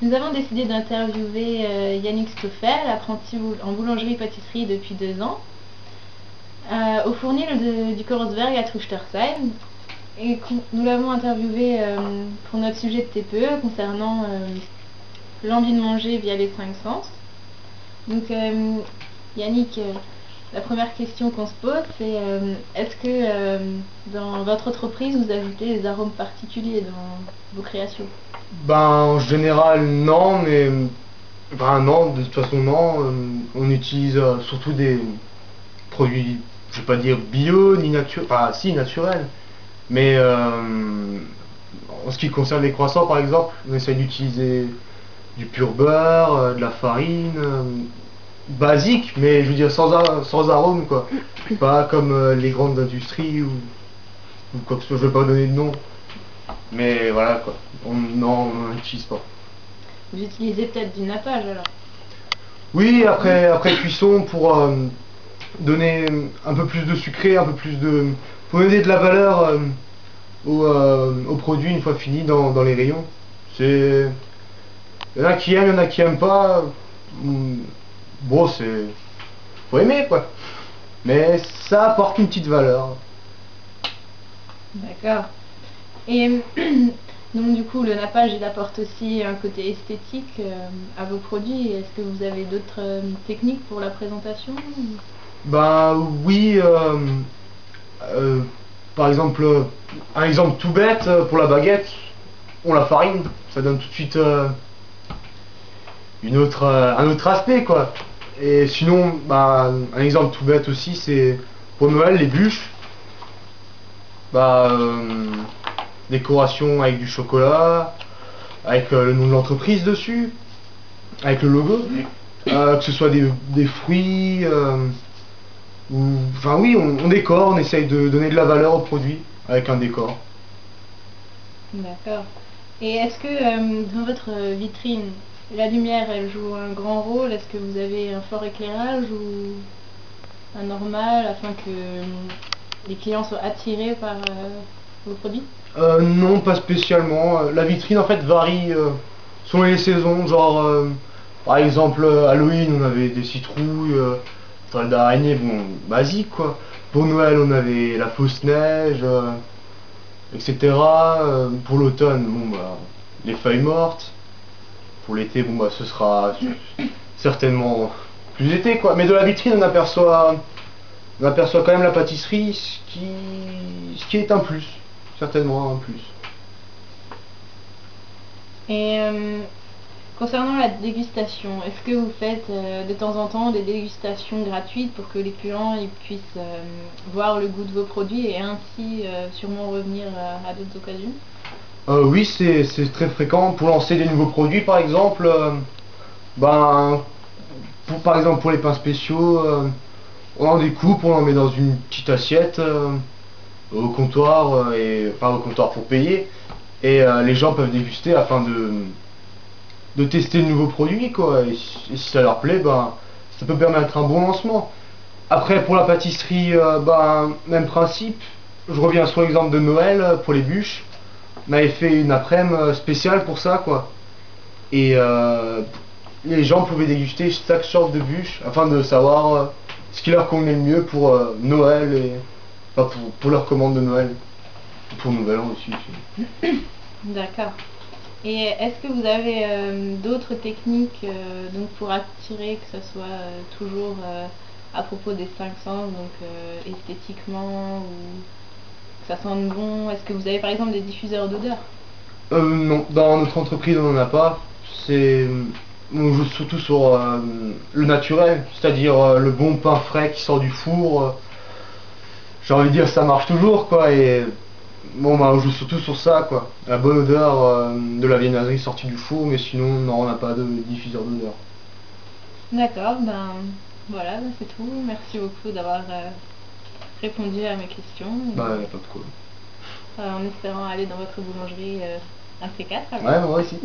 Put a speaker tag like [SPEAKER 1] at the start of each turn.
[SPEAKER 1] Nous avons décidé d'interviewer Yannick Stoffel, apprenti en boulangerie-pâtisserie depuis 2 ans, au fournil du Korosberg à Truchtersheim. Et nous l'avons interviewé pour notre sujet de TPE concernant l'envie de manger via les 5 sens. Donc Yannick, la première question qu'on se pose, c'est est-ce que dans votre entreprise vous ajoutez des arômes particuliers dans vos créations?
[SPEAKER 2] Ben, en général, non, mais. Enfin, non, de toute façon, non. On utilise surtout des produits, je vais pas dire bio, ni naturels. Enfin, si, naturels. Mais en ce qui concerne les croissants, par exemple, on essaye d'utiliser du pur beurre, de la farine. Basique, mais je veux dire sans arôme, quoi. Pas comme les grandes industries ou quoi que ce soit, je vais pas donner de nom. Mais voilà, quoi. Non, on n'utilise pas.
[SPEAKER 1] Vous utilisez peut-être du nappage alors?
[SPEAKER 2] Oui, après cuisson, pour donner un peu plus de sucré, un peu plus de. Pour donner de la valeur au produit une fois fini dans les rayons. C'est. Il y en a qui aiment, il y en a qui aiment pas. Bon, c'est. Faut aimer, quoi. Mais ça apporte une petite valeur.
[SPEAKER 1] D'accord. Et donc du coup, le nappage, il apporte aussi un côté esthétique à vos produits. Est-ce que vous avez d'autres techniques pour la présentation?
[SPEAKER 2] Ben oui, euh, par exemple, un exemple tout bête pour la baguette, on la farine, ça donne tout de suite un autre aspect, quoi. Et sinon, bah, un exemple tout bête aussi, c'est pour Noël, les bûches. Bah, décoration avec du chocolat, avec le nom de l'entreprise dessus, avec le logo. Que ce soit des fruits, enfin oui, on décore, on essaye de donner de la valeur au produit avec un décor.
[SPEAKER 1] D'accord. Et est-ce que dans votre vitrine, la lumière, elle joue un grand rôle? Est-ce que vous avez un fort éclairage ou un normal afin que les clients soient attirés par vos produits?
[SPEAKER 2] Non, pas spécialement. La vitrine en fait varie selon les saisons. Genre, par exemple, Halloween, on avait des citrouilles, toile d'araignée, bon, basique quoi. Pour Noël, on avait la fausse neige, etc. Pour l'automne, bon, bah, les feuilles mortes. Pour l'été, bon, bah, ce sera certainement plus été quoi. Mais de la vitrine, on aperçoit quand même la pâtisserie, ce qui est un plus, certainement un plus.
[SPEAKER 1] Et concernant la dégustation, est-ce que vous faites de temps en temps des dégustations gratuites pour que les clients ils puissent voir le goût de vos produits et ainsi sûrement revenir à d'autres occasions?
[SPEAKER 2] Oui, c'est très fréquent pour lancer des nouveaux produits, par exemple. Ben, par exemple, pour les pains spéciaux, on en découpe, on en met dans une petite assiette au comptoir, enfin au comptoir pour payer, et les gens peuvent déguster afin de tester le nouveau produit, quoi. Et si ça leur plaît, ben, ça peut permettre un bon lancement. Après, pour la pâtisserie, ben, même principe. Je reviens sur l'exemple de Noël pour les bûches. On avait fait une après-midi spéciale pour ça, quoi. Et les gens pouvaient déguster chaque sorte de bûche afin de savoir ce qui leur convenait le mieux pour Noël et enfin, pour leur commande de Noël. Pour Nouvel An aussi.
[SPEAKER 1] D'accord. Et est-ce que vous avez d'autres techniques donc pour attirer, que ce soit toujours à propos des 5 sens, donc esthétiquement ou que ça sente bon? Est-ce que vous avez par exemple des diffuseurs d'odeur?
[SPEAKER 2] Non, dans notre entreprise on n'en a pas. C'est on joue surtout sur le naturel, c'est-à-dire le bon pain frais qui sort du four. J'ai envie de dire ça marche toujours quoi et bon bah on joue surtout sur ça quoi. La bonne odeur de la viennoiserie sortie du four, mais sinon non on n'a pas de diffuseur d'odeur.
[SPEAKER 1] D'accord, ben voilà, ben, c'est tout. Merci beaucoup d'avoir répondu à mes questions.
[SPEAKER 2] Bah y a pas de quoi.
[SPEAKER 1] En espérant aller dans votre boulangerie un de ces quatre alors.
[SPEAKER 2] Ouais moi aussi.